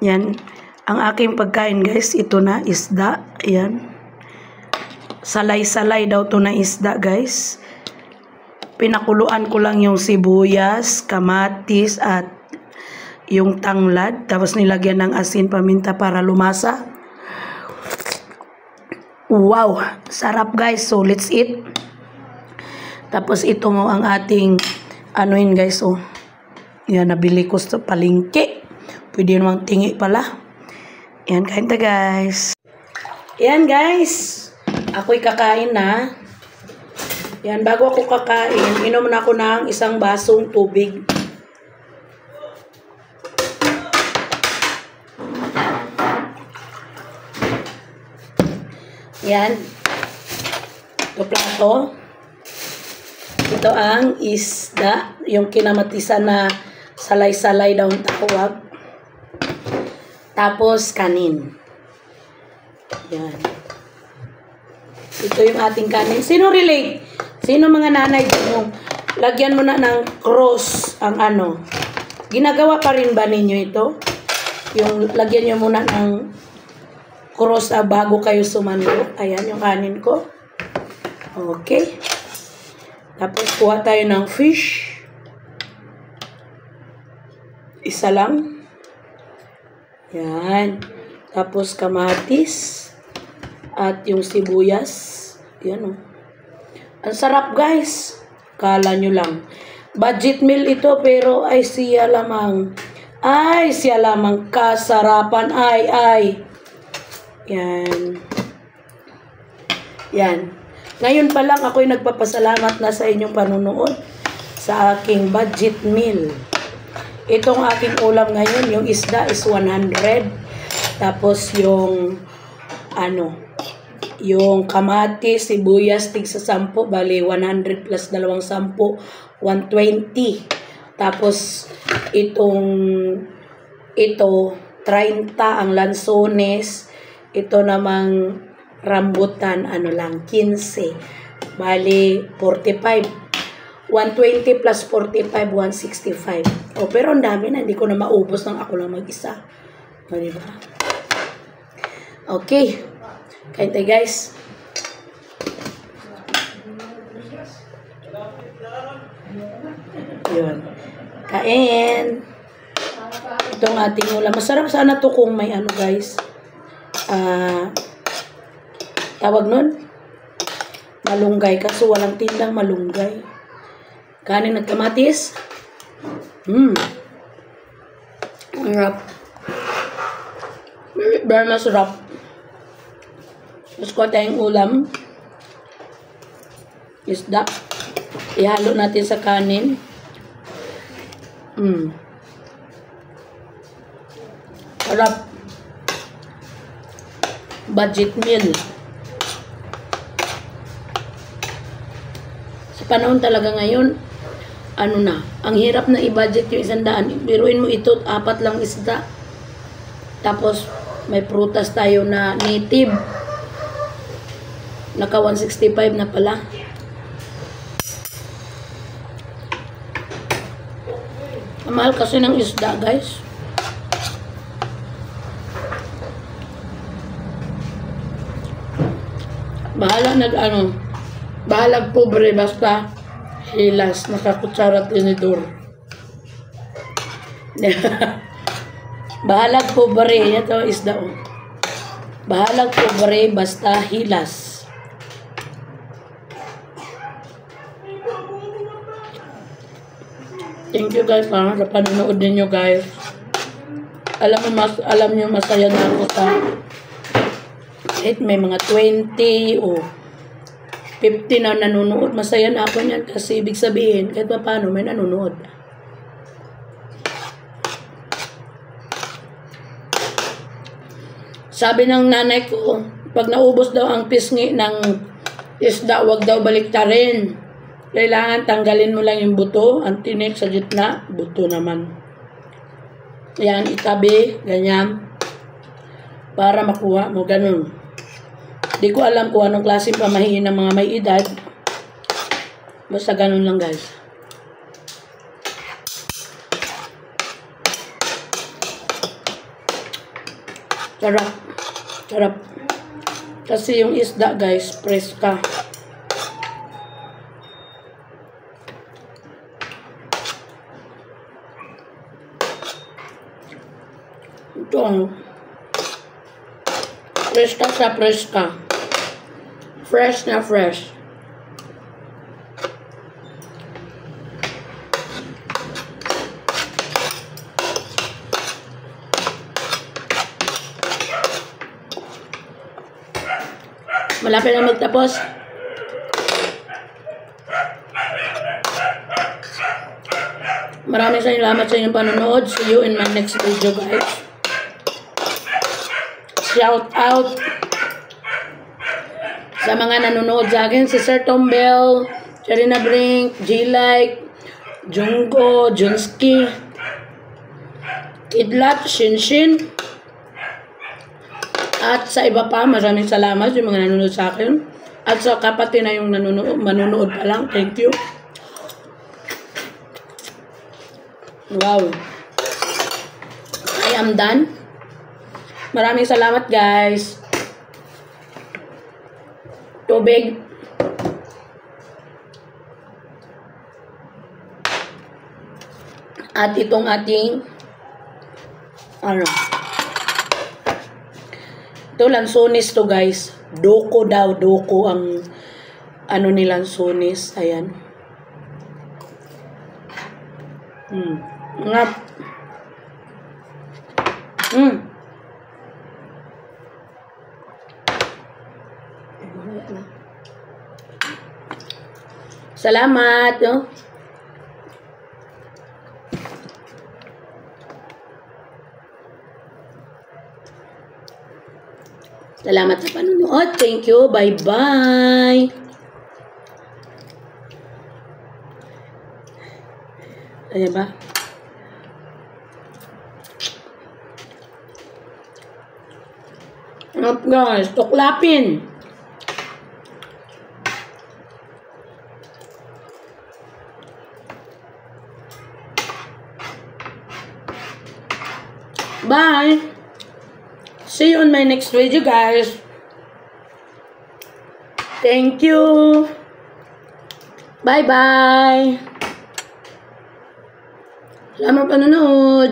Yan. Ang aking pagkain guys, ito na isda. Ayan. Salay-salay daw to na isda guys. Pinakuluan ko lang yung sibuyas, kamatis at yung tanglad. Tapos nilagyan ng asin, paminta para lumasa. Wow! Sarap guys. So let's eat. Tapos ito mo ang ating anuin guys. Oh. Yan, nabili ko sa palengke. Pwede namang tingi pala. Yan, kain ta guys. Yan guys. Ako'y kakain na. Yan, bago ako kakain, inom na ako ng isang basong tubig. Yan. Ito plato. Ito ang isda. Yung kinamatisan na salay-salay daw ang tawag. Tapos kanin. Yan. Ito yung ating kanin. Sino relate? Sino mga nanay dyan? Lagyan mo na ng cross ang ano. Ginagawa pa rin ba ninyo ito? Yung lagyan nyo muna ng cross bago kayo sumandok. Ayan yung kanin ko. Okay. Tapos kuha tayo ng fish. Isa lang. Yan. Tapos kamatis. At yung sibuyas. Yan o. Ang sarap guys. Kala nyo lang. Budget meal ito pero ay siya lamang. Ay siya lamang kasarapan. Ay. Yan. Yan. Ngayon pa lang ako'y nagpapasalamat na sa inyong panunood sa aking budget meal. Itong aking ulam ngayon, yung isda is 100. Tapos yung yung kamatis, sibuyas, tig sa 10, bali 100 plus 210, 120. Tapos ito 30 ang lansones. Ito namang rambutan, lang, 15. Bali 45. 120 plus 45, 165. Oh, pero ang dami na. Hindi ko na maubos ng ako lang mag-isa. O, diba? Okay. Kain tayo, guys. Yun. Kain. Itong ating ulam. Masarap sana to kung may guys. Tawag nun? Malunggay. Kaso walang tindang malunggay. Kanin at kamatis. Sarap. Very masarap. Tapos ko tayong ulam. Isda. Ihalo natin sa kanin. Sarap. Budget meal. Sa panahon talaga ngayon, ang hirap na i-budget yung 100. Biruin mo ito, 4 lang isda. Tapos, may prutas tayo na native. Naka 165 na pala. Ang mahal kasi ng isda, guys. Bahalag pobre basta hilas, nakakutsara at tinidor. Bahalag pobre, ito isda. Bahalag pobre basta hilas. Thank you guys sa panonood ninyo guys. Alam nyo masaya na ako sa may mga 20 o 50 na nanonood. Masaya na ako niyan kasi ibig sabihin kahit pa paano may nanonood. Sabi ng nanay ko, pag naubos daw ang pisngi ng isda, wag daw baliktarin. Kailangan tanggalin mo lang yung buto, ang tinik sa gitna, buto naman. Yan, itabi, ganyan. Para makuha mo, ganun. Di ko alam kung anong klaseng pamahiin ng mga may edad. Basta ganun lang guys. Sarap. Sarap. Kasi yung isda, guys, preska. Ito. Preska sa preska. Fresh na fresh. Malapit na magtapos. Maraming salamat sa inyong panonood. See you in my next video, guys. Shout out sa mga nanonood sa akin. Si Sir Tom Bell, Charina Brink, J-Like, Jungko, Junski, Kidlat, Shinshin, at sa iba pa. Maraming salamat yung mga nanonood sa akin. At sa kapatid na yung manonood pa lang. Thank you. Wow. I am done. Maraming salamat, guys. Tubig. At itong ating ito lansones to, guys. Doko daw. Doko ang ni lansones. Ayan. Ngap. Salamat. No? Salamat sa panonood. Thank you. Bye-bye. Ayan ba? Guys, tuklapin. Bye. See you on my next video, guys. Thank you. Bye-bye. Salamat panonood.